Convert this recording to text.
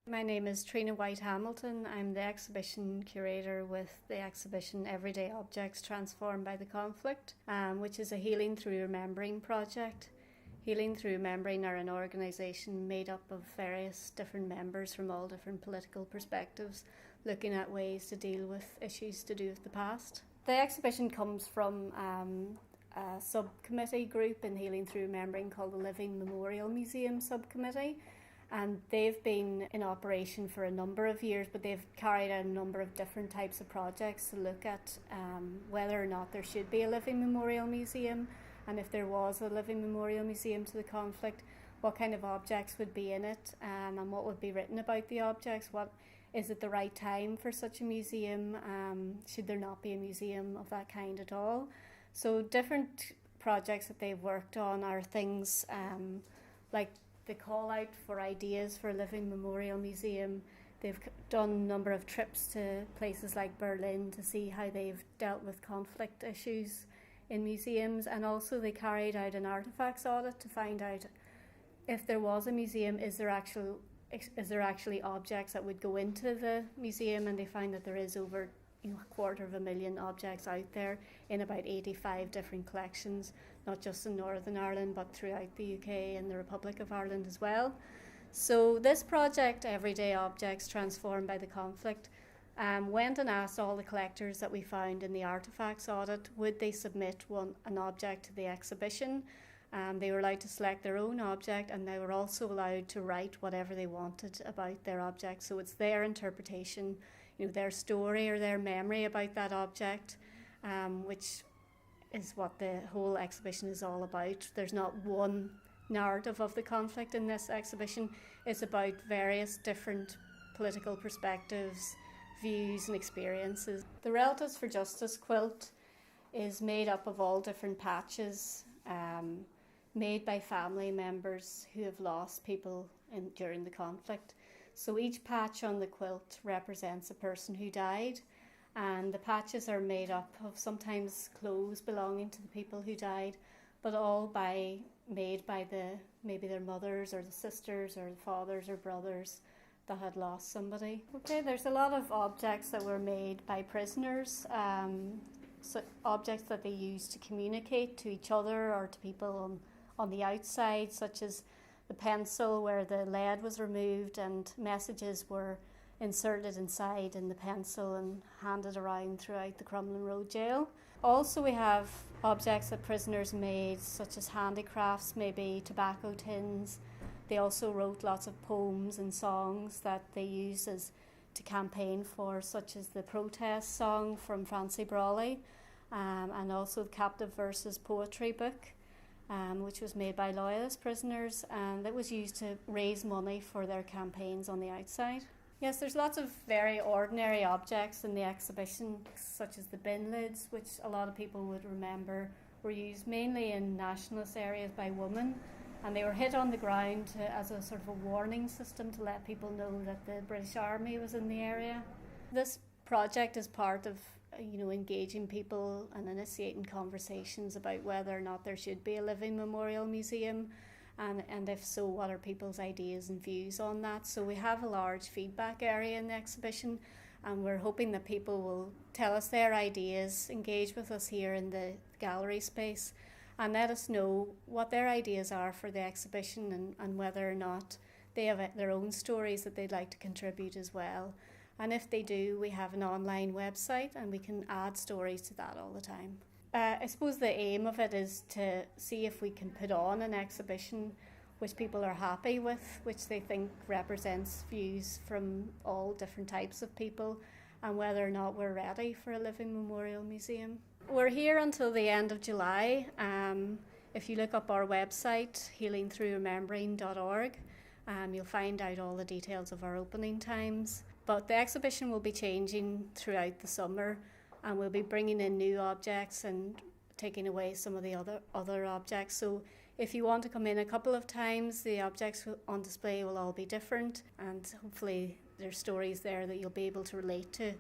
My name is Trina White Hamilton. I'm the exhibition curator with the exhibition Everyday Objects Transformed by the Conflict, which is a Healing Through Remembering project. Healing Through Remembering are an organisation made up of various different members from all different political perspectives, looking at ways to deal with issues to do with the past. The exhibition comes from a subcommittee group in Healing Through Remembering called the Living Memorial Museum Subcommittee. And they've been in operation for a number of years, but they've carried out a number of different types of projects to look at whether or not there should be a living memorial museum, and if there was a living memorial museum to the conflict, what kind of objects would be in it, and what would be written about the objects. What is it the right time for such a museum? Should there not be a museum of that kind at all? So different projects that they've worked on are things like the call out for ideas for a living memorial museum. They've done a number of trips to places like Berlin to see how they've dealt with conflict issues in museums, and also they carried out an artefacts audit to find out if there was a museum, is there actually objects that would go into the museum, and they find that there is over 250,000 objects out there in about 85 different collections, not just in Northern Ireland but throughout the UK and the Republic of Ireland as well. So this project, Everyday Objects Transformed by the Conflict, went and asked all the collectors that we found in the artefacts audit, would they submit an object to the exhibition. They were allowed to select their own object, and they were also allowed to write whatever they wanted about their object. So it's their interpretation, their story or their memory about that object, which is what the whole exhibition is all about. There's not one narrative of the conflict in this exhibition. It's about various different political perspectives, views and experiences. The Relatives for Justice quilt is made up of all different patches made by family members who have lost people during the conflict. So each patch on the quilt represents a person who died, and the patches are made up of sometimes clothes belonging to the people who died, but all made by maybe their mothers or the sisters or the fathers or brothers that had lost somebody. Okay, there's a lot of objects that were made by prisoners, so objects that they used to communicate to each other or to people on the outside, such as the pencil where the lead was removed and messages were inserted inside in the pencil and handed around throughout the Crumlin Road jail. Also we have objects that prisoners made, such as handicrafts, maybe tobacco tins. They also wrote lots of poems and songs that they used to campaign for, such as the protest song from Francie Brawley, and also the Captive Verses poetry book, which was made by loyalist prisoners, and that was used to raise money for their campaigns on the outside. Yes, there's lots of very ordinary objects in the exhibition, such as the bin lids, which a lot of people would remember were used mainly in nationalist areas by women, and they were hit on the ground as a sort of a warning system to let people know that the British Army was in the area. This project is part of engaging people and initiating conversations about whether or not there should be a living memorial museum, and if so, what are people's ideas and views on that. So we have a large feedback area in the exhibition, and we're hoping that people will tell us their ideas, engage with us here in the gallery space, and let us know what their ideas are for the exhibition, and whether or not they have their own stories that they'd like to contribute as well. And if they do, we have an online website and we can add stories to that all the time. I suppose the aim of it is to see if we can put on an exhibition which people are happy with, which they think represents views from all different types of people, and whether or not we're ready for a living memorial museum. We're here until the end of July. If you look up our website, healingthroughremembering.org, you'll find out all the details of our opening times. But the exhibition will be changing throughout the summer, and we'll be bringing in new objects and taking away some of the other objects. So if you want to come in a couple of times, the objects on display will all be different, and hopefully there's stories there that you'll be able to relate to.